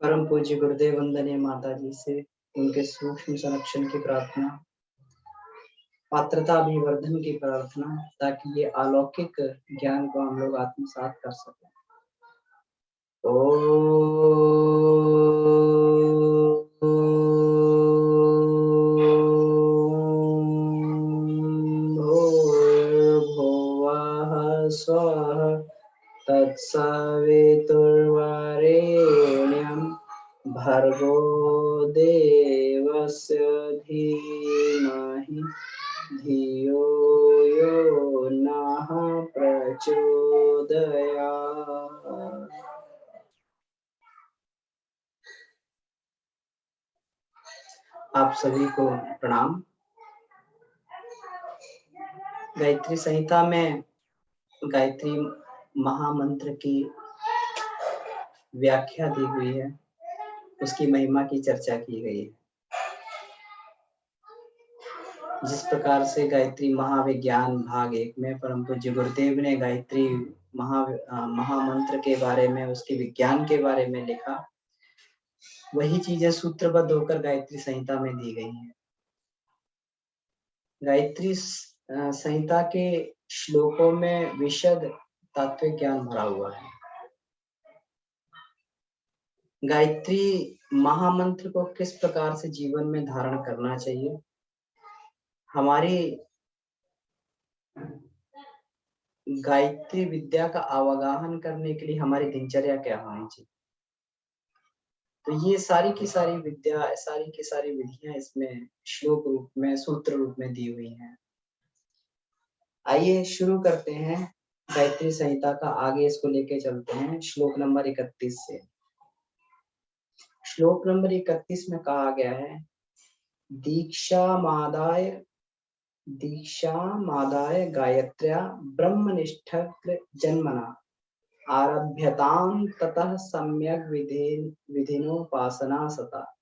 परम पूज्य गुरुदेव वंदनीय माता जी से उनके सूक्ष्म संरक्षण की प्रार्थना, पात्रता अभिवर्धन की प्रार्थना, ताकि ये अलौकिक ज्ञान को हम लोग आत्मसात कर सकें। भूर्भुवः स्वः तत्सवितुर्वरेण्यं भर्गो देवस्य धीमहि धियो यो नः प्रचोदयात्। आप सभी को प्रणाम। गायत्री संहिता में गायत्री महामंत्र की व्याख्या दी हुई है, उसकी महिमा की चर्चा की गई है। जिस प्रकार से गायत्री महाविज्ञान भाग 1 में परम पूज्य गुरुदेव ने गायत्री महामंत्र के बारे में, उसके विज्ञान के बारे में लिखा, वही चीजें सूत्रबद्ध होकर गायत्री संहिता में दी गई हैं। गायत्री संहिता के श्लोकों में विशद तात्विक ज्ञान भरा हुआ है। गायत्री महामंत्र को किस प्रकार से जीवन में धारण करना चाहिए, हमारी गायत्री विद्या का अवगाहन करने के लिए हमारी दिनचर्या क्या होनी चाहिए, तो ये सारी की सारी विद्या, सारी की सारी विधियां इसमें श्लोक रूप में, सूत्र रूप में दी हुई हैं। आइए शुरू करते हैं गायत्री संहिता का, आगे इसको लेके चलते हैं श्लोक नंबर 31 से। श्लोक नंबर 31 में कहा गया है, दीक्षामादाय गायत्र्या ब्रह्मनिष्ठ जन्मना आरभ्यतां ततः सम्यक विधिनोपासना सता।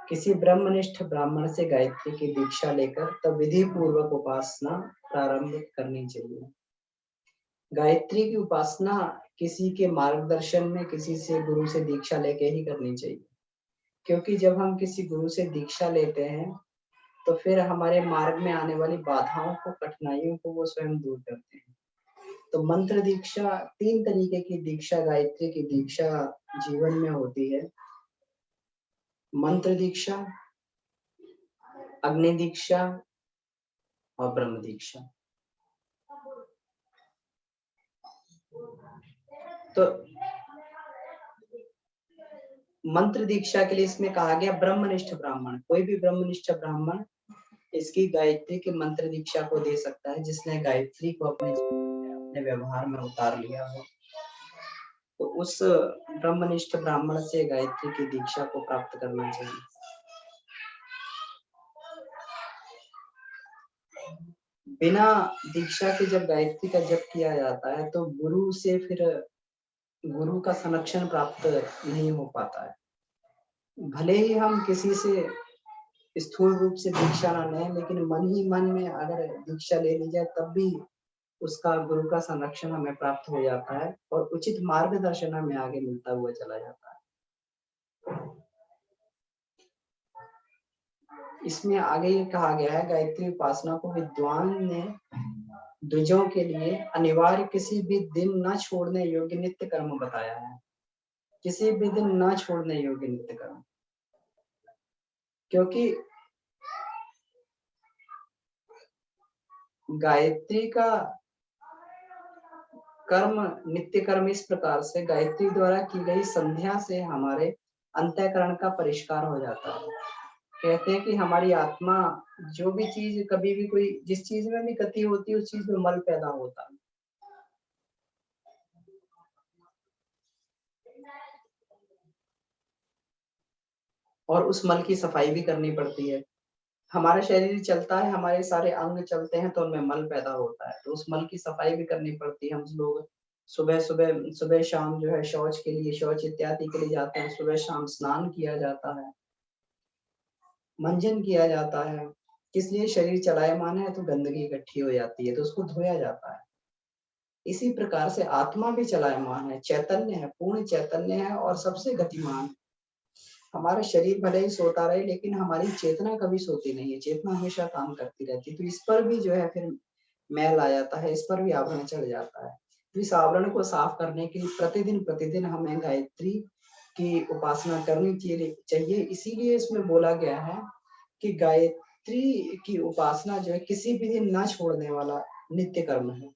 किसी ब्रह्मनिष्ठ ब्राह्मण से गायत्री की दीक्षा लेकर तब विधि पूर्वक उपासना प्रारंभ करनी चाहिए। गायत्री की उपासना किसी के मार्गदर्शन में, किसी से गुरु से दीक्षा लेके ही करनी चाहिए, क्योंकि जब हम किसी गुरु से दीक्षा लेते हैं तो फिर हमारे मार्ग में आने वाली बाधाओं को, कठिनाइयों को वो स्वयं दूर करते हैं। तो मंत्र दीक्षा, 3 तरीके की दीक्षा, गायत्री की दीक्षा जीवन में होती है। मंत्र दीक्षा, अग्नि दीक्षा और ब्रह्म दीक्षा। तो मंत्र दीक्षा के लिए इसमें कहा गया ब्रह्मनिष्ठ ब्राह्मण, कोई भी ब्रह्मनिष्ठ ब्राह्मण इसकी गायत्री के मंत्र दीक्षा को दे सकता है, जिसने गायत्री को अपने व्यवहार में उतार लिया हो, तो उस ब्रह्मनिष्ठ ब्राह्मण से गायत्री की दीक्षा को प्राप्त करना चाहिए। बिना दीक्षा के जब गायत्री का जप किया जाता है तो गुरु से फिर गुरु का संरक्षण प्राप्त नहीं हो पाता है। भले ही हम किसी से स्थूल रूप से दीक्षा ना लें, लेकिन मन ही मन में अगर दीक्षा ले ली जाए तब भी उसका गुरु का संरक्षण हमें प्राप्त हो जाता है और उचित मार्गदर्शन हमें आगे मिलता हुआ चला जाता है। इसमें आगे ये कहा गया है, गायत्री उपासना को विद्वान ने द्विजों के लिए अनिवार्य किसी भी दिन न छोड़ने योग्य नित्य कर्म बताया है। किसी भी दिन न छोड़ने योग्य नित्य कर्म, क्योंकि गायत्री का कर्म, नित्य कर्म इस प्रकार से, गायत्री द्वारा की गई संध्या से हमारे अंतःकरण का परिष्कार हो जाता है। कहते हैं कि हमारी आत्मा जो भी चीज, कभी भी कोई जिस चीज में भी गति होती है उस चीज में मल पैदा होता है। और उस मल की सफाई भी करनी पड़ती है। हमारा शरीर चलता है, हमारे सारे अंग चलते हैं तो उनमें मल पैदा होता है, तो उस मल की सफाई भी करनी पड़ती है। हम लोग सुबह शाम जो है शौच के लिए, शौच इत्यादि के लिए जाते हैं, सुबह शाम स्नान किया जाता है, मंजन किया जाता है। किस लिए? शरीर चलायमान है तो गंदगी इकट्ठी हो जाती है तो उसको धोया जाता है। इसी प्रकार से आत्मा भी चलायमान है, चैतन्य है, पूर्ण चैतन्य है और सबसे गतिमान। हमारा शरीर भले ही सोता रहे लेकिन हमारी चेतना कभी सोती नहीं है, चेतना हमेशा काम करती रहती है। तो इस पर भी जो है फिर मैल आ जाता है, इस पर भी आवरण चढ़ जाता है। तो इस आवरण को साफ करने के लिए प्रतिदिन प्रतिदिन हमें गायत्री की उपासना करनी चाहिए। इसीलिए इसमें बोला गया है कि गायत्री की उपासना जो है किसी भी दिन न छोड़ने वाला नित्य कर्म है।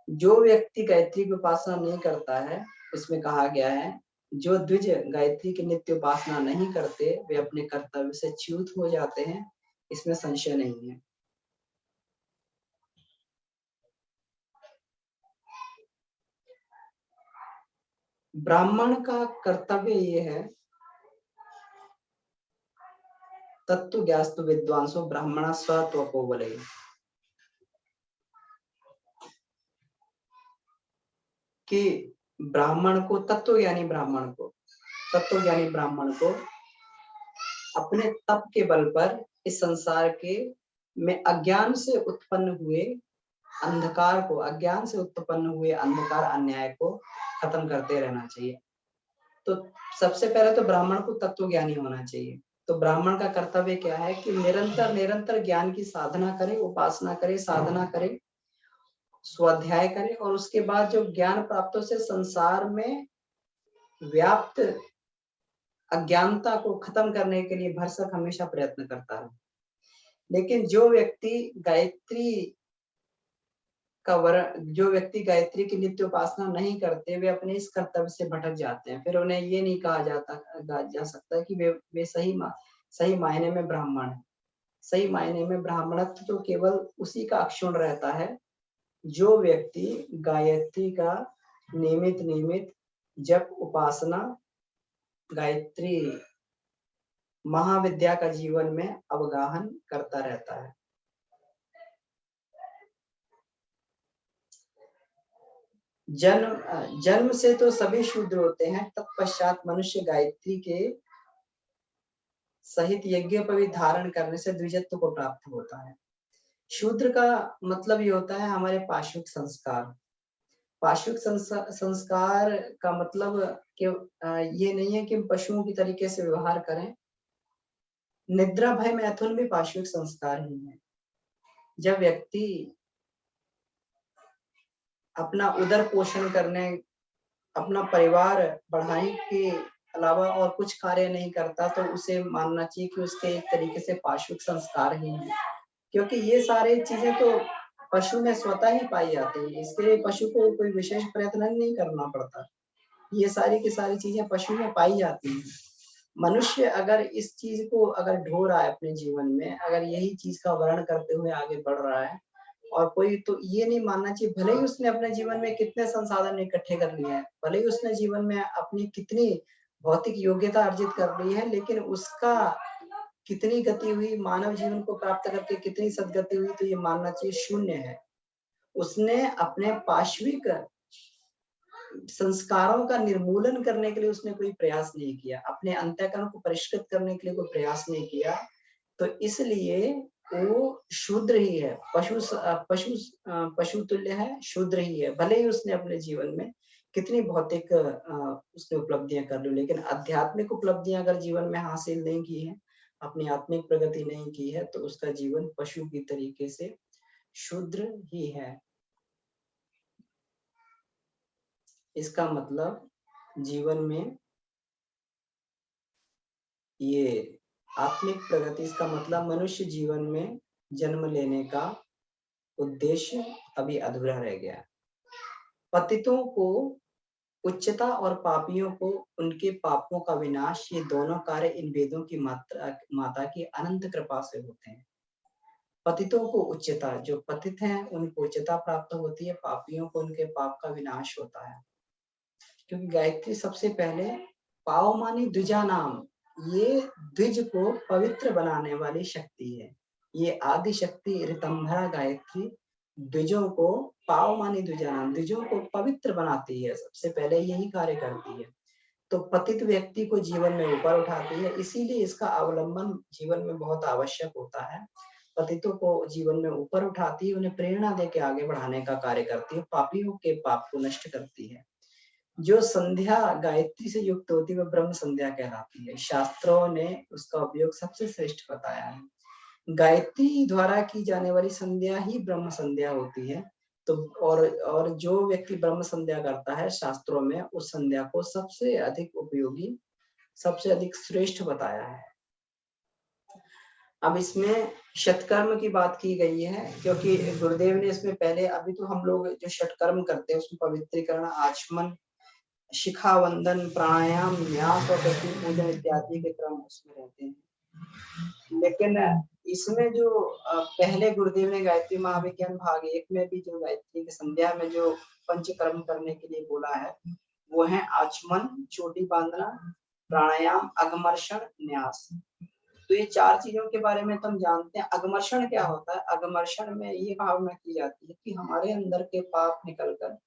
जो व्यक्ति गायत्री की उपासना नहीं करता है, इसमें कहा गया है, जो द्विज गायत्री की नित्य उपासना नहीं करते वे अपने कर्तव्य से च्युत हो जाते हैं, इसमें संशय नहीं है। ब्राह्मण का कर्तव्य ये है, तत्व ज्ञास्तु विद्वांसो ब्राह्मण स्वत्वको बोले, कि ब्राह्मण को तत्वज्ञानी ब्राह्मण को अपने तप के बल पर इस संसार के में अज्ञान से उत्पन्न हुए अंधकार अन्याय को खत्म करते रहना चाहिए। तो सबसे पहले तो ब्राह्मण को तत्वज्ञानी होना चाहिए। तो ब्राह्मण का कर्तव्य क्या है कि निरंतर ज्ञान की साधना करे, उपासना करे, साधना करे, स्वाध्याय करे और उसके बाद जो ज्ञान प्राप्त हो से संसार में व्याप्त अज्ञानता को खत्म करने के लिए भरसक हमेशा प्रयत्न करता है। लेकिन जो व्यक्ति गायत्री की नित्य उपासना नहीं करते, वे अपने इस कर्तव्य से भटक जाते हैं। फिर उन्हें ये नहीं कहा जा सकता कि वे सही मायने में ब्राह्मण है। सही मायने में ब्राह्मणत्व तो केवल उसी का अक्षुण रहता है जो व्यक्ति गायत्री का नियमित जप, उपासना, गायत्री महाविद्या का जीवन में अवगाहन करता रहता है। जन्म से तो सभी शूद्र होते हैं, तत्पश्चात मनुष्य गायत्री के सहित यज्ञोपवीत धारण करने से द्विजत्व को प्राप्त होता है। शूद्र का मतलब ये होता है हमारे पाशविक संस्कार। पाशविक संस्कार का मतलब कि ये नहीं है कि हम पशुओं की तरीके से व्यवहार करें। निद्रा, भय, मैथुन भी पाशविक संस्कार ही है। जब व्यक्ति अपना उदर पोषण करने, अपना परिवार बढ़ाने के अलावा और कुछ कार्य नहीं करता, तो उसे मानना चाहिए कि उसके एक तरीके से पाशविक संस्कार ही है। क्योंकि ये सारी चीजें तो पशु में स्वतः ही पाई जाती है, इसके लिए पशु को कोई विशेष प्रयत्न नहीं करना पड़ता। ये सारी की सारी चीजें पशु में पाई जाती हैं। मनुष्य अगर इस चीज को अगर ढो रहा है अपने जीवन में, अगर यही चीज का वर्ण करते हुए आगे बढ़ रहा है, और कोई तो ये नहीं मानना चाहिए, भले ही उसने अपने जीवन में कितने संसाधन इकट्ठे कर लिए हैं, भले ही उसने जीवन में अपनी कितनी भौतिक योग्यता अर्जित कर ली है, लेकिन उसका कितनी गति हुई, मानव जीवन को प्राप्त करके कितनी सदगति हुई, तो ये मानना चाहिए शून्य है। उसने अपने पाशविक संस्कारों का निर्मूलन करने के लिए उसने कोई प्रयास नहीं किया, अपने अंतःकरण को परिष्कृत करने के लिए कोई प्रयास नहीं किया, तो इसलिए वो शूद्र ही है, पशु तुल्य है, शूद्र ही है। भले ही उसने अपने जीवन में कितनी भौतिक उसने उपलब्धियां कर ली, लेकिन आध्यात्मिक उपलब्धियां अगर जीवन में हासिल नहीं की है, अपनी आत्मिक प्रगति नहीं की है, तो उसका जीवन पशु की तरीके से शूद्र ही है। इसका मतलब जीवन में ये आत्मिक प्रगति, इसका मतलब मनुष्य जीवन में जन्म लेने का उद्देश्य अभी अधूरा रह गया। पतितों को उच्चता और पापियों को उनके पापों का विनाश, ये दोनों कार्य इन वेदों की माता की अनंत कृपा से होते हैं। पतितों को उच्चता, जो पतित हैं उनको उच्चता प्राप्त होती है, पापियों को उनके पाप का विनाश होता है। क्योंकि गायत्री सबसे पहले पावमानी द्विजा नाम, ये द्विज को पवित्र बनाने वाली शक्ति है। ये आदि शक्ति ऋतंभरा गायत्री द्विजों को, पावमानी द्विजा नाम, द्विजों को पवित्र बनाती है, सबसे पहले यही कार्य करती है। तो पतित व्यक्ति को जीवन में ऊपर उठाती है, इसीलिए इसका अवलंबन जीवन में बहुत आवश्यक होता है। पतितों को जीवन में ऊपर उठाती है, उन्हें प्रेरणा देके आगे बढ़ाने का कार्य करती है, पापियों के पाप को नष्ट करती है। जो संध्या गायत्री से युक्त होती है वह ब्रह्म संध्या कहलाती है। शास्त्रों ने उसका उपयोग सबसे श्रेष्ठ बताया है। गायत्री द्वारा की जाने वाली संध्या ही ब्रह्म संध्या होती है। तो और जो व्यक्ति ब्रह्म संध्या करता है, शास्त्रों में उस संध्या को सबसे अधिक उपयोगी, सबसे अधिक श्रेष्ठ बताया है। अब इसमें षटकर्म की बात की गई है, क्योंकि गुरुदेव ने इसमें पहले, अभी तो हम लोग जो षटकर्म करते हैं उसमें पवित्रीकरण, आचमन, शिखा वंदन, प्राणायाम, न्यास और पृथ्वी पूजन इत्यादि के क्रम उसमें रहते हैं। लेकिन इसमें जो पहले गुरुदेव ने गायत्री महाविज्ञान भाग 1 में भी जो गायत्री की संध्या में जो पंचकर्म करने के लिए बोला है, वो है आचमन, चोटी बांधना, प्राणायाम, अगमर्षण, न्यास। तो ये 4 चीजों के बारे में तुम जानते हैं। अगमर्षण क्या होता है? अगमर्षण में ये भावना की जाती है कि हमारे अंदर के पाप निकलकर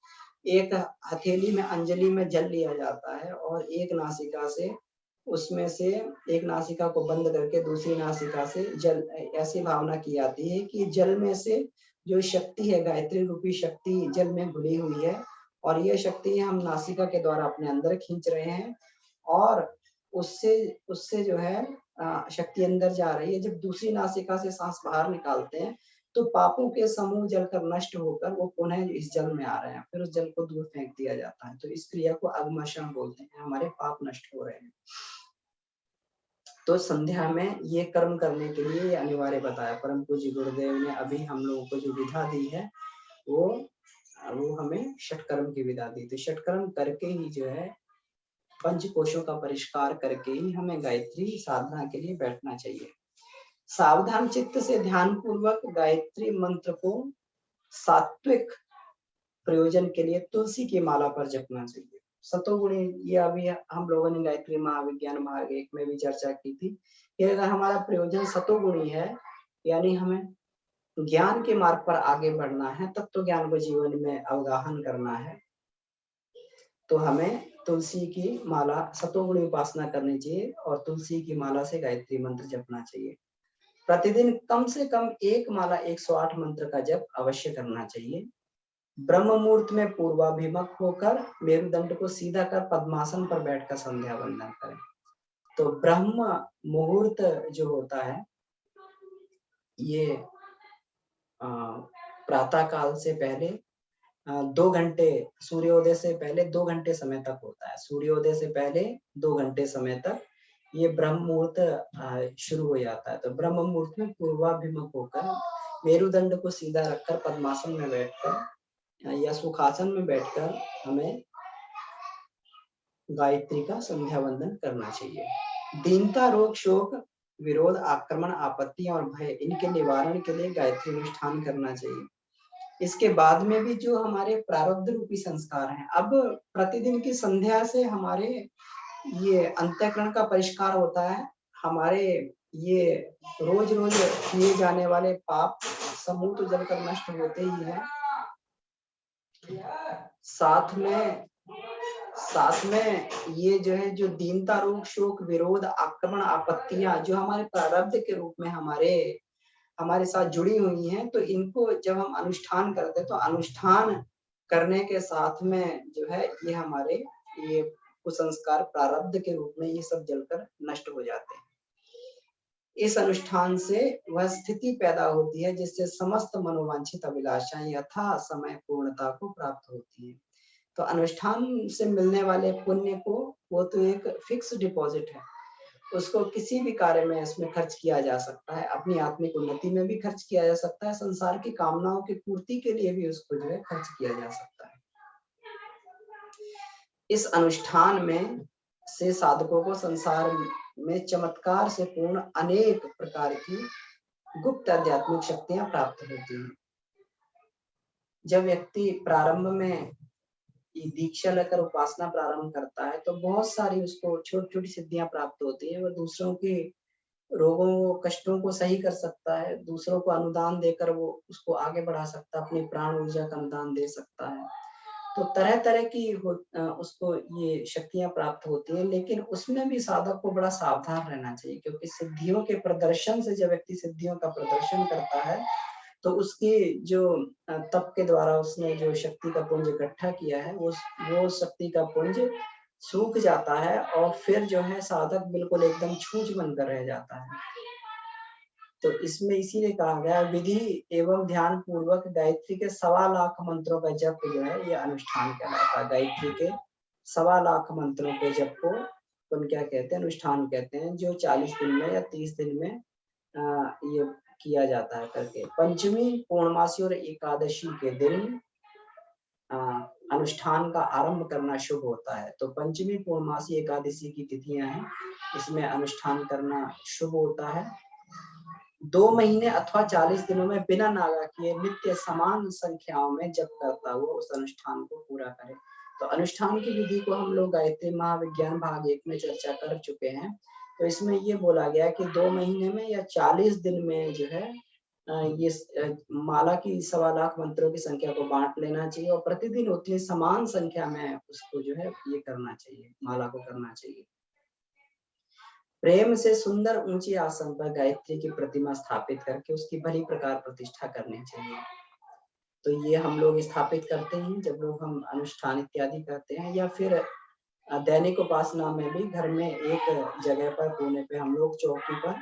एक हथेली में, अंजलि में जल लिया जाता है और एक नासिका से, उसमें से एक नासिका को बंद करके दूसरी नासिका से जल, ऐसी भावना की जाती है कि जल में से जो शक्ति है, गायत्री रूपी शक्ति जल में घुली हुई है, और यह शक्ति हम नासिका के द्वारा अपने अंदर खींच रहे हैं, और उससे उससे जो है शक्ति अंदर जा रही है। जब दूसरी नासिका से सांस बाहर निकालते हैं तो पापों के समूह जलकर नष्ट होकर वो पुनः इस जल में आ रहे हैं, फिर उस जल को दूर फेंक दिया जाता है। तो इस क्रिया को अगमर्षण बोलते हैं। हमारे पाप नष्ट हो रहे हैं। तो संध्या में ये कर्म करने के लिए ये अनिवार्य बताया परम पूज्य गुरुदेव ने। अभी हम लोगों को जो विधा दी है वो हमें षटकर्म की विधा दी। तो षटकर्म करके ही जो है, पंच कोशों का परिष्कार करके ही हमें गायत्री साधना के लिए बैठना चाहिए। सावधान चित्त से ध्यान पूर्वक गायत्री मंत्र को सात्विक प्रयोजन के लिए तुलसी की माला पर जपना चाहिए। सतोगुणी, ये अभी हम लोगों ने गायत्री महाविज्ञान भाग 1 में भी चर्चा की थी कि अगर हमारा प्रयोजन सतोगुणी है, यानी हमें ज्ञान के मार्ग पर आगे बढ़ना है, तत्व ज्ञान को जीवन में अवगाहन करना है, तो हमें तुलसी की माला, सतोगुणी उपासना करनी चाहिए और तुलसी की माला से गायत्री मंत्र जपना चाहिए। प्रतिदिन कम से कम एक माला 108 मंत्र का जप अवश्य करना चाहिए। ब्रह्म मुहूर्त में पूर्वाभिमुख होकर मेरुदंड को सीधा कर पद्मासन पर बैठकर संध्या वंदन करें। तो ब्रह्म मुहूर्त जो होता है, ये प्रातः काल से पहले 2 घंटे, सूर्योदय से पहले 2 घंटे समय तक होता है। सूर्योदय से पहले 2 घंटे समय तक ये ब्रह्म मुहूर्त शुरू हो जाता है। तो ब्रह्म मुहूर्त में पूर्वाभिमुख होकर मेरुदंड को सीधा रखकर पद्मासन में बैठकर या सुखासन में बैठकर हमें गायत्री का संध्या वंदन करना चाहिए। दीनता, रोग, शोक, विरोध, आक्रमण, आपत्ति और भय, इनके निवारण के लिए गायत्री अनुष्ठान करना चाहिए। इसके बाद में भी जो हमारे प्रारब्ध रूपी संस्कार हैं, अब प्रतिदिन की संध्या से हमारे ये अंतःकरण का परिष्कार होता है। हमारे ये रोज रोज किए जाने वाले पाप समूह तो जलकर नष्ट होते ही हैं, साथ में ये जो है, जो दीनता, रोग, शोक, विरोध, आक्रमण, आपत्तियां जो हमारे प्रारब्ध के रूप में हमारे साथ जुड़ी हुई हैं, तो इनको जब हम अनुष्ठान करते हैं, तो अनुष्ठान करने के साथ में जो है ये हमारे ये कुसंस्कार प्रारब्ध के रूप में ये सब जलकर नष्ट हो जाते हैं। इस अनुष्ठान से वह स्थिति पैदा होती है जिससे समस्त मनोवांछित अभिलाषाएं यथा समय पूर्णता को प्राप्त होती है। तो अनुष्ठान से मिलने वाले पुण्य को, वो तो एक फिक्स डिपॉजिट है, उसको किसी भी कार्य में इसमें खर्च किया जा सकता है। अपनी आत्मिक उन्नति में भी खर्च किया जा सकता है, संसार की कामनाओं की पूर्ति के लिए भी उसको जो है खर्च किया जा सकता है। इस अनुष्ठान में से साधकों को संसार में चमत्कार से पूर्ण अनेक प्रकार की गुप्त आध्यात्मिक शक्तियां प्राप्त होती हैं। जब व्यक्ति प्रारंभ में ये दीक्षा लेकर उपासना प्रारंभ करता है, तो बहुत सारी उसको छोटी छोटी सिद्धियां प्राप्त होती है। वह दूसरों के रोगों, कष्टों को सही कर सकता है, दूसरों को अनुदान देकर वो उसको आगे बढ़ा सकता है, अपनी प्राण ऊर्जा का अनुदान दे सकता है। तो तरह तरह की उसको ये शक्तियां प्राप्त होती है, लेकिन उसमें भी साधक को बड़ा सावधान रहना चाहिए, क्योंकि सिद्धियों के प्रदर्शन से जब व्यक्ति सिद्धियों का प्रदर्शन करता है तो उसकी जो तप के द्वारा उसने जो शक्ति का पुंज इकट्ठा किया है वो शक्ति का पुंज सूख जाता है और फिर जो है साधक बिल्कुल एकदम छूछ बनकर रह जाता है। तो इसमें इसीलिए कहा गया विधि एवं ध्यान पूर्वक गायत्री के 1.25 लाख मंत्रों का जप जो है ये अनुष्ठान कहलाता है। गायत्री के 1.25 लाख मंत्रों के जप को अपन क्या कहते हैं, अनुष्ठान कहते हैं, जो 40 दिन में या 30 दिन में ये किया जाता है करके। पंचमी, पूर्णमासी और एकादशी के दिन अनुष्ठान का आरंभ करना शुभ होता है। तो पंचमी, पूर्णमासी, एकादशी की तिथियां हैं, इसमें अनुष्ठान करना शुभ होता है। 2 महीने अथवा 40 दिनों में बिना नागा किए नित्य समान संख्याओं में जप करता हुआ उस अनुष्ठान को पूरा करे। तो अनुष्ठान की विधि को हम लोग गायत्री महाविज्ञान भाग 1 में चर्चा कर चुके हैं। तो इसमें ये बोला गया कि 2 महीने में या 40 दिन में जो है ये माला की 1.25 लाख मंत्रों की संख्या को बांट लेना चाहिए और प्रतिदिन उतनी समान संख्या में उसको जो है ये करना चाहिए, माला को करना चाहिए। प्रेम से सुंदर ऊंची आसन पर गायत्री की प्रतिमा स्थापित करके उसकी भली प्रकार प्रतिष्ठा करनी चाहिए। तो ये हम लोग स्थापित करते हैं जब लोग हम अनुष्ठान इत्यादि करते हैं, या फिर दैनिक उपासना में भी घर में एक जगह पर कोने पे हम लोग चौकी पर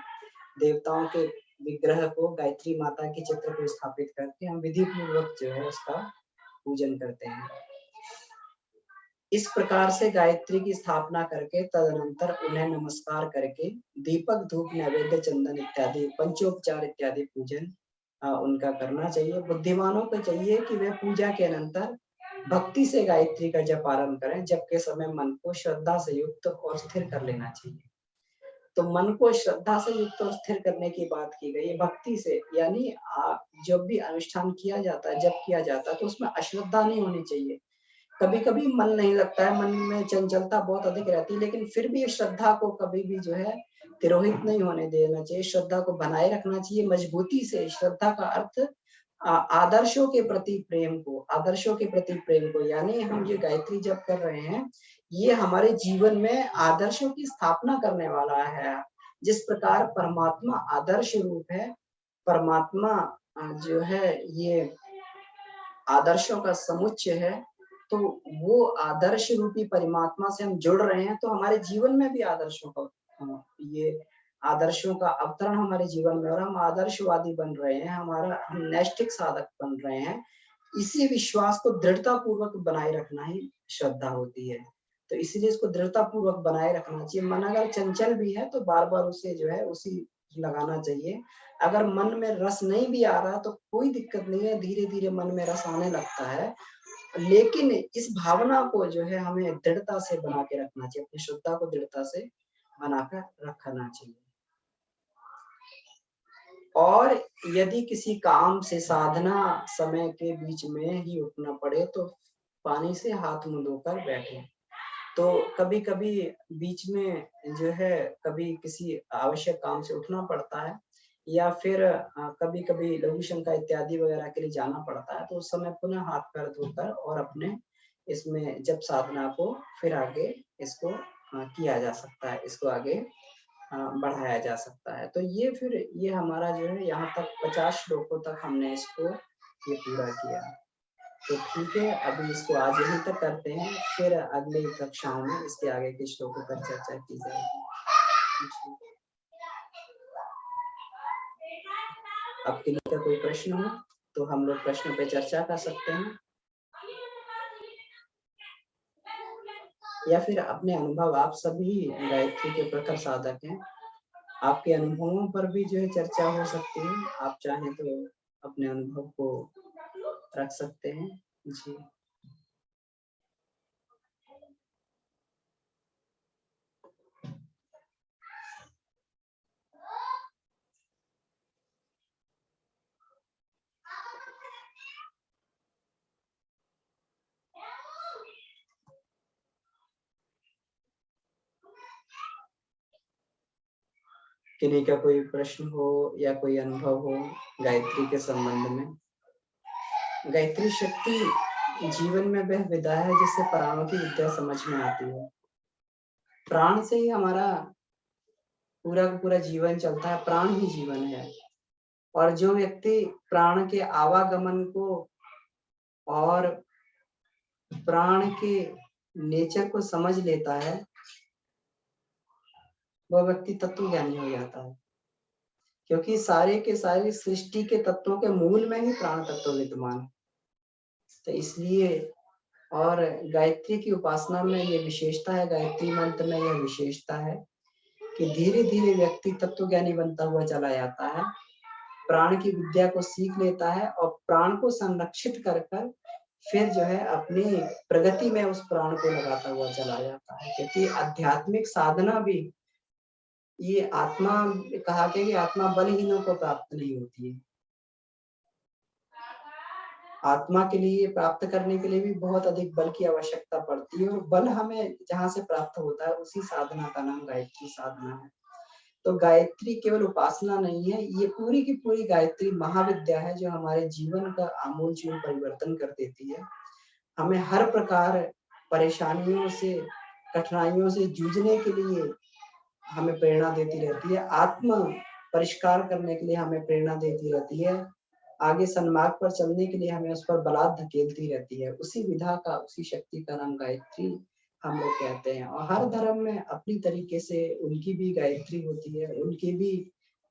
देवताओं के विग्रह को, गायत्री माता के चित्र को स्थापित करके हम विधि पूर्वक जो है उसका पूजन करते हैं। इस प्रकार से गायत्री की स्थापना करके तदनंतर उन्हें नमस्कार करके दीपक, धूप, नैवेद्य, चंदन इत्यादि पंचोपचार इत्यादि पूजन उनका करना चाहिए। बुद्धिमानों को चाहिए कि वे पूजा के अनंतर भक्ति से गायत्री का जप आरंभ करें। जप के समय मन को श्रद्धा से युक्त और स्थिर कर लेना चाहिए। तो मन को श्रद्धा से युक्त और स्थिर करने की बात की गई, भक्ति से, यानी जब भी अनुष्ठान किया जाता है, जब किया जाता है तो उसमें अश्रद्धा नहीं होनी चाहिए। कभी कभी मन नहीं लगता है, मन में चंचलता बहुत अधिक रहती है, लेकिन फिर भी श्रद्धा को कभी भी जो है तिरोहित नहीं होने देना चाहिए, श्रद्धा को बनाए रखना चाहिए मजबूती से। श्रद्धा का अर्थ आदर्शों के प्रति प्रेम को, आदर्शों के प्रति प्रेम को, यानी हम ये गायत्री जप कर रहे हैं ये हमारे जीवन में आदर्शों की स्थापना करने वाला है। जिस प्रकार परमात्मा आदर्श रूप है, परमात्मा जो है ये आदर्शों का समुच्चय है, तो वो आदर्श रूपी परमात्मा से हम जुड़ रहे हैं, तो हमारे जीवन में भी आदर्शों का ये आदर्शों का अवतरण हमारे जीवन में, और हम आदर्शवादी बन रहे हैं, हमारा हम नैष्ठिक साधक बन रहे हैं। इसी विश्वास को दृढ़ता पूर्वक बनाए रखना ही श्रद्धा होती है। तो इसीलिए इसको दृढ़ता पूर्वक बनाए रखना चाहिए। मन अगर चंचल भी है तो बार बार उसे जो है उसी लगाना चाहिए। अगर मन में रस नहीं भी आ रहा तो कोई दिक्कत नहीं है, धीरे धीरे मन में रस आने लगता है, लेकिन इस भावना को जो है हमें दृढ़ता से बना के रखना चाहिए, अपनी श्रद्धा को दृढ़ता से बनाकर रखना चाहिए। और यदि किसी काम से साधना समय के बीच में ही उठना पड़े तो पानी से हाथ मुंह धोकर बैठे। तो कभी कभी बीच में जो है कभी किसी आवश्यक काम से उठना पड़ता है, या फिर कभी कभी लघु शंका इत्यादि वगैरह के लिए जाना पड़ता है, तो उस समय पुनः हाथ पैर धोकर और अपने इसमें जप साधना को फिर आगे इसको किया जा सकता है, इसको आगे बढ़ाया जा सकता है। तो ये फिर ये हमारा जो है यहाँ तक 50 श्लोकों तक हमने इसको ये पूरा किया। तो ठीक है, अभी इसको आज यहीं तक करते हैं, फिर अगली कक्षाओं में इसके आगे के श्लोकों पर चर्चा की जाएगी। आपके लिए कोई प्रश्न हो तो हम लोग प्रश्न पे चर्चा कर सकते हैं, या फिर अपने अनुभव, आप सभी गायत्री के प्रखर साधक हैं, आपके अनुभवों पर भी जो है चर्चा हो सकती है। आप चाहें तो अपने अनुभव को रख सकते हैं जी। किन्हीं का कोई प्रश्न हो या कोई अनुभव हो गायत्री के संबंध में। गायत्री शक्ति जीवन में वह विधा है जिससे प्राणों की विद्या समझ में आती है। प्राण से ही हमारा पूरा का पूरा जीवन चलता है, प्राण ही जीवन है। और जो व्यक्ति प्राण के आवागमन को और प्राण के नेचर को समझ लेता है, वह व्यक्ति तत्व ज्ञानी हो जाता है। क्योंकि सारे के सारे सृष्टि के तत्वों के मूल में ही प्राण तत्व विद्यमान है। तो इसलिए और गायत्री की उपासना में ये विशेषता है, गायत्री मंत्र में यह विशेषता है कि धीरे धीरे व्यक्ति तत्व ज्ञानी बनता हुआ चला जाता है, प्राण की विद्या को सीख लेता है और प्राण को संरक्षित कर कर फिर जो है अपनी प्रगति में उस प्राण को लगाता हुआ चला जाता है। क्योंकि आध्यात्मिक साधना भी ये आत्मा कहा गया कि आत्मा बलहीनों को प्राप्त नहीं होती है। आत्मा के लिए प्राप्त करने के लिए भी बहुत अधिक बल की आवश्यकता पड़ती है और बल हमें जहाँ से प्राप्त होता है उसी साधना का नाम गायत्री साधना है। तो गायत्री केवल उपासना नहीं है, ये पूरी की पूरी गायत्री महाविद्या है जो हमारे जीवन का आमूलचूल परिवर्तन कर देती है। हमें हर प्रकार परेशानियों से, कठिनाइयों से जूझने के लिए हमें प्रेरणा देती रहती है, आत्म परिष्कार करने के लिए हमें प्रेरणा देती रहती है, आगे सन्मार्ग पर चलने के लिए हमें उस पर बलात् धकेलती रहती है। उसी विधा का, उसी शक्ति का नाम गायत्री हम लोग कहते हैं। और हर धर्म में अपनी तरीके से उनकी भी गायत्री होती है, उनकी भी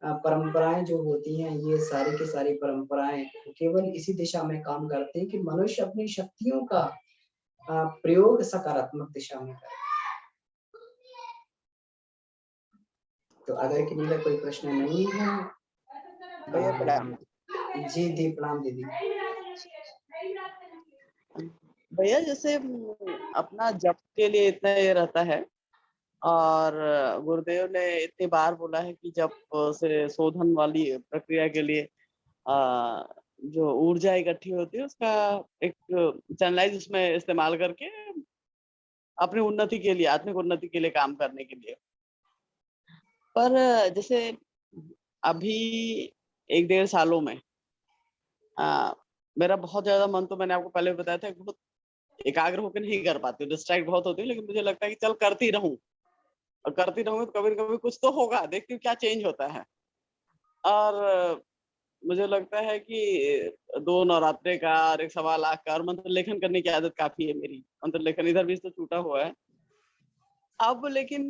परंपराएं जो होती हैं, ये सारी की सारी परंपराएं केवल इसी दिशा में काम करती हैं कि मनुष्य अपनी शक्तियों का प्रयोग सकारात्मक दिशा में करे। तो अगर किसी का कोई प्रश्न नहीं है, भैया प्रणाम। जी दी प्रणाम दीदी। भैया जैसे अपना जप के लिए इतना ये रहता है और गुरुदेव ने इतनी बार बोला है कि जप से शोधन वाली प्रक्रिया के लिए जो ऊर्जा इकट्ठी होती है उसका एक चैनलाइज उसमें इस्तेमाल करके अपनी उन्नति के लिए, आत्मिक उन्नति के लिए काम करने के लिए। पर जैसे अभी 1-1.5 सालों में मेरा बहुत ज्यादा मन, तो मैंने आपको पहले बताया था, बहुत एकाग्र होकर नहीं कर पाती हूँ, डिस्ट्रैक्ट बहुत होती हूँ, लेकिन मुझे लगता है कि चल करती रहूं और करती रहूंगी तो कभी कभी कुछ तो होगा, देखती हूँ क्या चेंज होता है। और मुझे लगता है कि 2 नवरात्रे का और 1.25 लाख का और मंत्र लेखन करने की आदत काफी है मेरी। मंत्र लेखन इधर भी तो छूटा हुआ है अब, लेकिन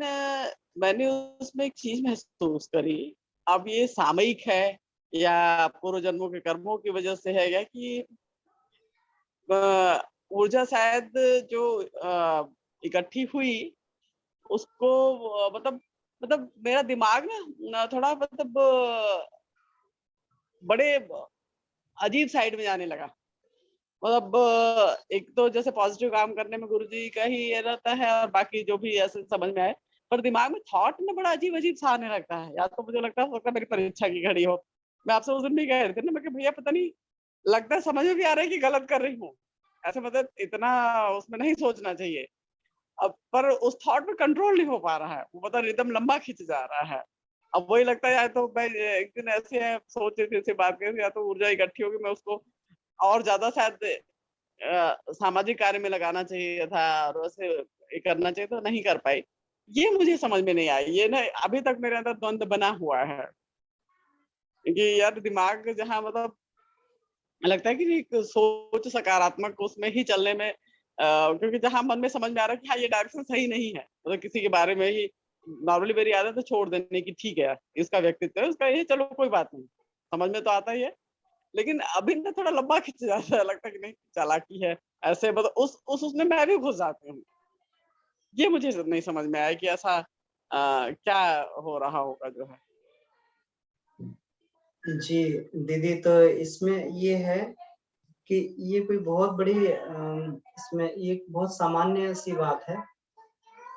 मैंने उसमें एक चीज महसूस करी, अब ये सामयिक है या पूर्व जन्मों के कर्मों की वजह से है या कि ऊर्जा शायद जो इकट्ठी हुई उसको मतलब मेरा दिमाग ना थोड़ा मतलब बड़े अजीब साइड में जाने लगा। मतलब एक तो जैसे पॉजिटिव काम करने में गुरुजी का ही ये रहता है और बाकी जो भी ऐसे समझ में आए, पर दिमाग में थॉट में बड़ा अजीब अजीब सा आने लगता है। या तो मुझे लगता है मेरी परीक्षा की घड़ी हो। मैं आपसे उस दिन भी कह रही थी ना, मैं कि भैया पता नहीं, लगता है समझ में भी आ रहा है कि गलत कर रही हूँ। ऐसे मतलब इतना उसमें नहीं सोचना चाहिए। अब पर उस थॉट पे कंट्रोल नहीं हो पा रहा है, वो मतलब रिदम लंबा खिंच जा रहा है। अब वही लगता है, या तो मैं एक दिन ऐसे सोच रही थी बात कर, या तो ऊर्जा इकट्ठी होगी, मैं उसको और ज्यादा शायद सामाजिक कार्य में लगाना चाहिए था और वैसे ये करना चाहिए, तो नहीं कर पाई। ये मुझे समझ में नहीं आई, ये ना अभी तक मेरे अंदर द्वंद बना हुआ है कि यार दिमाग जहाँ मतलब लगता है कि एक सोच सकारात्मक उसमें ही चलने में, क्योंकि जहाँ मन में समझ में आ रहा है कि हाँ ये डायरेक्शन सही नहीं है, मतलब किसी के बारे में ही नॉर्मली मेरी आदत है छोड़ देने की, ठीक है यार इसका व्यक्तित्व है, उसका ये, चलो कोई बात नहीं, समझ में तो आता ही है। लेकिन अभी ना थोड़ा लंबा खिंच जाता है, लगता है कि नहीं चालाकी है, ऐसे मतलब उस उसमें मैं भी घुस जाती हूँ। ये मुझे नहीं समझ में आया कि ऐसा क्या हो रहा होगा जो है। जी दीदी, तो इसमें ये है कि ये कोई बहुत बड़ी इसमें ये बहुत सामान्य सी बात है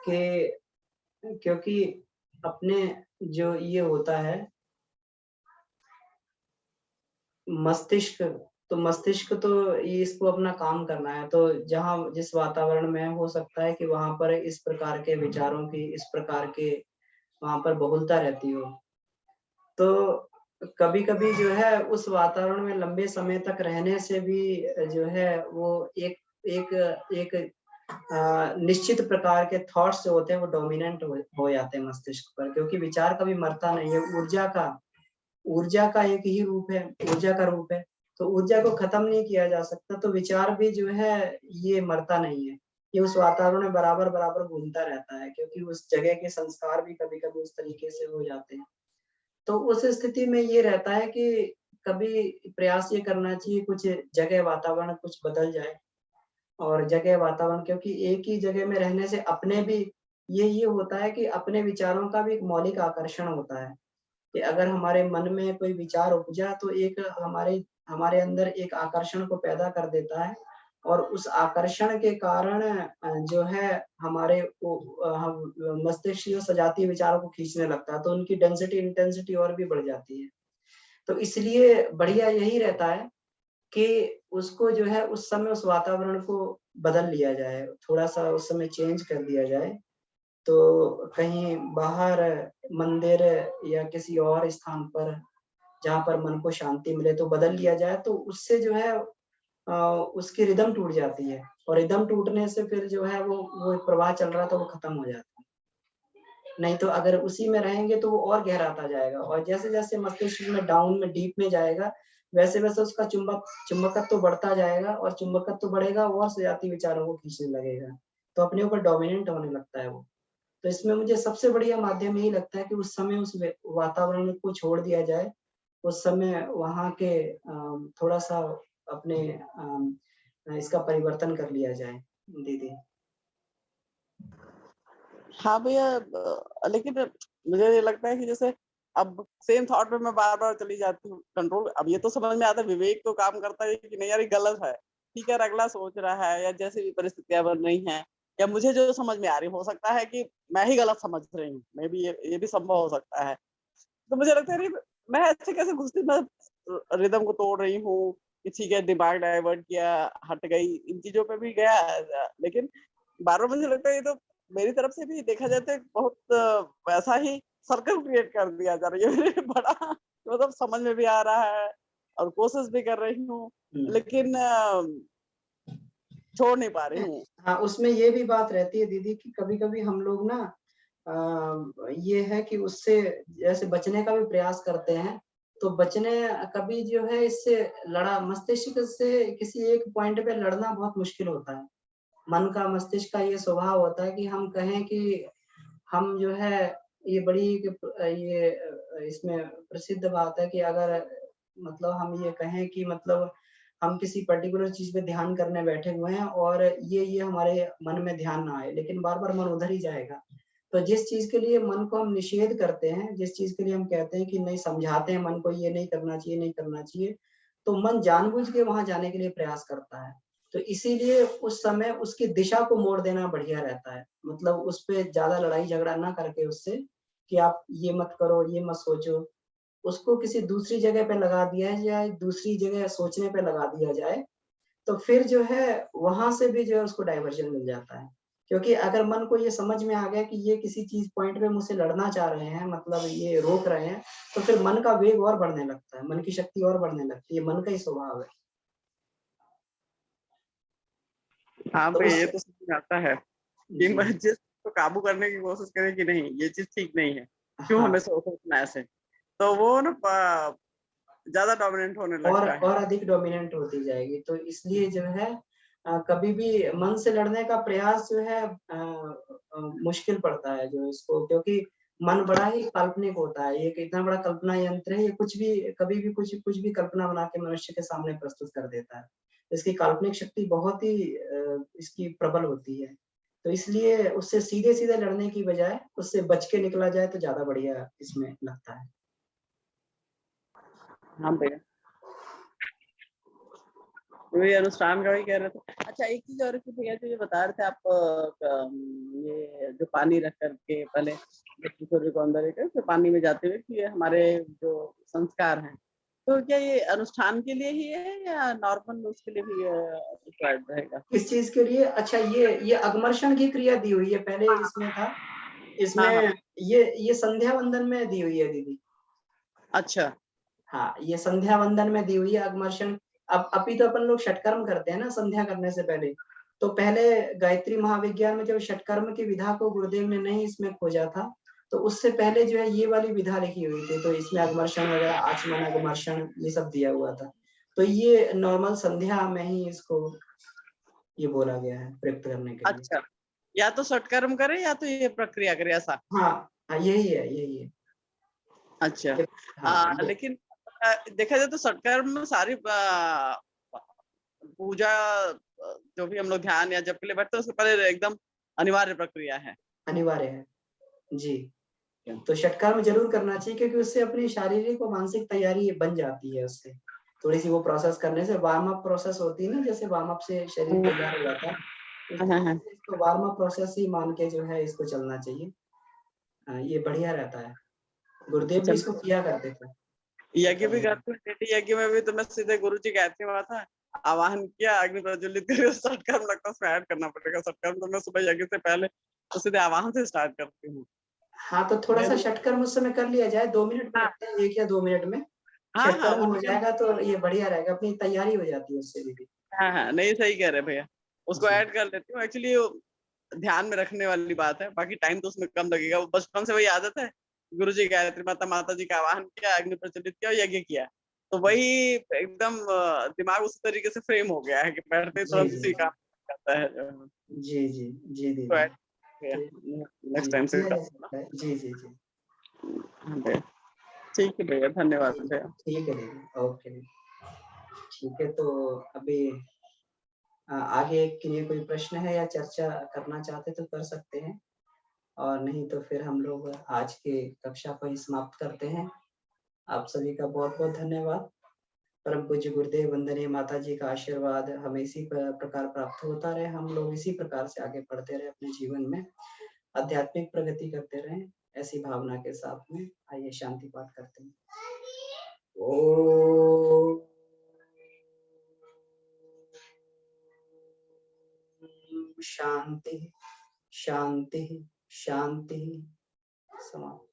कि क्योंकि अपने जो ये होता है मस्तिष्क, तो मस्तिष्क तो ये इसको अपना काम करना है, तो जहाँ जिस वातावरण में हो सकता है कि वहां पर इस प्रकार के विचारों की, इस प्रकार के वहां पर बहुलता रहती हो, तो कभी-कभी जो है उस वातावरण में लंबे समय तक रहने से भी जो है वो एक एक एक निश्चित प्रकार के थॉट्स जो होते हैं वो डोमिनेंट हो जाते हैं मस्तिष्क पर, क्योंकि विचार कभी मरता नहीं है। ऊर्जा का एक ही रूप है, ऊर्जा का रूप है, तो ऊर्जा को खत्म नहीं किया जा सकता। तो विचार भी जो है ये मरता नहीं है, ये उस वातावरण में बराबर बराबर घूमता रहता है, क्योंकि उस जगह के संस्कार भी कभी कभी उस तरीके से हो जाते हैं। तो उस स्थिति में ये रहता है कि कभी प्रयास ये करना चाहिए कुछ जगह वातावरण कुछ बदल जाए, और जगह वातावरण, क्योंकि एक ही जगह में रहने से अपने भी ये होता है कि अपने विचारों का भी एक मौलिक आकर्षण होता है, कि अगर हमारे मन में कोई विचार उपजा तो एक हमारे हमारे अंदर एक आकर्षण को पैदा कर देता है, और उस आकर्षण के कारण जो है हमारे हम मस्तिष्क जो सजातीय विचारों को खींचने लगता है, तो उनकी डेंसिटी इंटेंसिटी और भी बढ़ जाती है। तो इसलिए बढ़िया यही रहता है कि उसको जो है उस समय उस वातावरण को बदल लिया जाए, थोड़ा-सा उस समय चेंज कर दिया जाए। तो कहीं बाहर मंदिर या किसी और स्थान पर जहाँ पर मन को शांति मिले तो बदल लिया जाए, तो उससे जो है उसकी रिदम टूट जाती है, और रिदम टूटने से फिर जो है वो प्रवाह चल रहा था वो खत्म हो जाता है। नहीं तो अगर उसी में रहेंगे तो वो और गहराता जाएगा, और जैसे-जैसे मस्तिष्क में डाउन में डीप में जाएगा, वैसे-वैसे उसका चुंबकत्व बढ़ता जाएगा, और चुंबकत्व बढ़ेगा और सजातीय विचारों को खींचने लगेगा। तो अपने ऊपर डोमिनेंट होने लगता है वो। तो इसमें मुझे सबसे बढ़िया माध्यम यही लगता है कि उस समय उस वातावरण को छोड़ दिया जाए। उस समय वहाँ के थोड़ा-सा अपने इसका परिवर्तन कर लिया जाए। दीदी। हाँ भैया, लेकिन मुझे ये लगता है कि जैसे अब सेम थॉट में मैं बार-बार चली जाती हूँ। कंट्रोल अब ये तो समझ में आता है, विवेक तो काम करता है कि नहीं यार ये गलत है। ठीक है, अगला सोच रहा है या जैसी भी परिस्थितियाँ बन रही हैं, या मुझे जो समझ में आ रही है, हो सकता है कि मैं ही गलत समझ रही हूँ। मे बी ये भी संभव हो सकता है। तो मुझे लगता है अरे मैं ऐसे कैसे घुसती, मैं रिदम को तोड़ रही हूँ, किसी का दिमाग डाइवर्ट किया, हट गई, इन चीज़ों पे भी गया। लेकिन बार-बार मुझे लगता है ये तो मेरी तरफ से भी देखा जाए तो एक बहुत वैसा ही सर्कल क्रिएट कर दिया जा रहा है। ये बड़ा मतलब समझ में भी आ रहा है और कोशिश भी कर रही हूँ, हुँ। लेकिन छोड़ नहीं पा रही हूँ। हाँ, उसमें ये भी बात रहती है दीदी कि कभी-कभी हम लोग ना ये है कि उससे जैसे बचने का भी प्रयास करते हैं, तो बचने कभी जो है इससे लड़ा मस्तिष्क से किसी एक पॉइंट पे लड़ना बहुत मुश्किल होता है। मन का मस्तिष्क का ये स्वभाव होता है कि हम कहें कि हम जो है ये बड़ी इसमें प्रसिद्ध बात है कि अगर मतलब हम ये कहें कि मतलब हम किसी पर्टिकुलर चीज़ पे ध्यान करने बैठे हुए हैं, और ये हमारे मन में ध्यान ना आए, लेकिन बार-बार मन उधर ही जाएगा। तो जिस चीज़ के लिए मन को हम निषेध करते हैं, जिस चीज़ के लिए हम कहते हैं कि नहीं, समझाते हैं मन को ये नहीं करना चाहिए, नहीं करना चाहिए, तो मन जानबूझ के वहाँ जाने के लिए प्रयास करता है। तो इसीलिए उस समय उसकी दिशा को मोड़ देना बढ़िया रहता है। मतलब उस पे ज़्यादा लड़ाई झगड़ा ना करके उससे कि आप ये मत करो, ये मत सोचो। उसको किसी दूसरी जगह पे लगा दिया जाए, दूसरी जगह सोचने पे लगा दिया जाए, तो फिर जो है वहाँ से भी जो है उसको डाइवर्जन मिल जाता है। क्योंकि अगर मन को ये समझ में आ गया कि ये किसी चीज़ पॉइंट पे मुझसे लड़ना चाह रहे हैं, मतलब ये रोक रहे हैं, तो फिर मन का वेग और बढ़ने लगता है, मन की शक्ति और बढ़ने लगती है, मन का ही स्वभाव है। हाँ तो भई, उस ये तो समझ में आता है कि जी, मैं जिस को काबू करने की कोशिश करें कि नहीं, ये चीज़ ठीक नहीं है। क्यों हाँ। हमें सोचना है ऐसे? तो वो ना ज़्यादा डोमिनेंट होने लगता है। और अधिक डोमिनेंट होती जाएगी। तो इसलिए जो है कभी भी मन से लड़ने का प्रयास जो है मुश्किल पड़ता है जो इसको, क्योंकि मन बड़ा ही काल्पनिक होता है। ये एक इतना बड़ा कल्पना यंत्र है, ये कुछ भी कभी भी कुछ भी कल्पना बना के मनुष्य के सामने प्रस्तुत कर देता है। इसकी काल्पनिक शक्ति बहुत ही इसकी प्रबल होती है। तो इसलिए उससे सीधे-सीधे लड़ने की बजाय उससे बच के निकला जाए तो ज़्यादा बढ़िया इसमें लगता है। हाँ भैया, वही अनुष्ठान का वही कह रहे थे। अच्छा, एक चीज़ और थी भैया जो ये बता रहे थे आप, ये जो पानी रख कर के पहले सूर्य को अंदर लेकर फिर पानी में जाते हुए कि ये हमारे जो संस्कार हैं, तो क्या ये अनुष्ठान के लिए ही है या नॉर्मल उसके लिए भी प्रिस्क्राइब्ड रहेगा? किस चीज़ के लिए? अच्छा, ये अगमर्षण की क्रिया दी हुई है, पहले इसमें था। हाँ, हाँ। इसमें ये संध्या वंदन में दी हुई है दीदी। अच्छा। हाँ, ये संध्या वंदन में दी हुई है अगमर्षण। अब अभी तो अपन लोग षटकर्म करते हैं ना संध्या करने से पहले। तो पहले गायत्री महाविज्ञान में जब षटकर्म की विधा को गुरुदेव ने नहीं इसमें खोजा था, तो उससे पहले जो है ये वाली विधा लिखी हुई थी, तो इसमें अगमर्षण वगैरह, आचमन, अगमर्षण ये सब दिया हुआ था। तो ये नॉर्मल संध्या में ही इसको ये बोला गया है प्रयुक्त करने के लिए। अच्छा, या तो षटकर्म करे या तो ये प्रक्रिया करे, ऐसा? हाँ, यही है, यही है। अच्छा। हाँ, लेकिन देखा जाए तो षटकर्म में सारी पूजा, जो भी हम लोग ध्यान या जप के लिए बैठते हैं, उससे पहले एकदम अनिवार्य प्रक्रिया है। अनिवार्य है जी। तो षटकर्म जरूर करना चाहिए, क्योंकि उससे अपनी शारीरिक और मानसिक तैयारी बन जाती है। उससे थोड़ी सी वो प्रोसेस करने से वार्म अप प्रोसेस होती है ना, जैसे वार्म अप से शरीर तैयार हो जाता है, इसको वार्म अप प्रोसेस ही मान के जो है इसको चलना चाहिए। ये बढ़िया रहता है। गुरुदेव भी इसको किया करते थे। यज्ञ भी करते थे, यज्ञ में भी तो मैं सीधे गुरु जी कहते हुआ था, आवाहन किया, अग्नि प्रज्वलित करिए, सत्कर्म लगता है उसमें ऐड करना पड़ेगा। सत्कर्म तो मैं सुबह यज्ञ से पहले तो सीधे आवाहन से स्टार्ट करती हूँ। हाँ, तो थोड़ा सा षटकर्म उस समय कर लिया जाए, 2 मिनट में करते हैं, 1 या 2 मिनट में षटकर्म हो जाएगा, तो ये बढ़िया रहेगा, अपनी तैयारी हो जाती है उससे भी। हाँ, नहीं सही कह रहे भैया, उसको ऐड कर लेती हूँ। एक्चुअली ध्यान में रखने वाली बात है, बाकी टाइम तो उसमें कम लगेगा। वो बचपन से वही आदत है, गुरु जी गायत्री माता जी का आवाहन किया, अग्नि प्रज्वलित किया, यज्ञ किया, तो वही एकदम दिमाग उस तरीके से फ्रेम हो गया है कि बैठते ही तुरंत उसी काम करता है। जी, जी, जी तो दीदी। नेक्स्ट टाइम से करूँगा। जी, जी, जी। ठीक है भैया, धन्यवाद भैया। ठीक है दीदी, ओके दीदी। ठीक है, तो अभी आगे के लिए कोई प्रश्न है या चर्चा करना चाहते तो कर सकते हैं, और नहीं तो फिर हम लोग आज की कक्षा को ही समाप्त करते हैं। आप सभी का बहुत-बहुत धन्यवाद। परम पूज्य गुरुदेव वंदनीय माता जी का आशीर्वाद हमें इसी प्रकार प्राप्त होता रहे, हम लोग इसी प्रकार से आगे बढ़ते रहे अपने जीवन में, आध्यात्मिक प्रगति करते रहें, ऐसी भावना के साथ में। आइए शांति पाठ करते हैं। ओम शांति, शांति, शांति। समाप्त।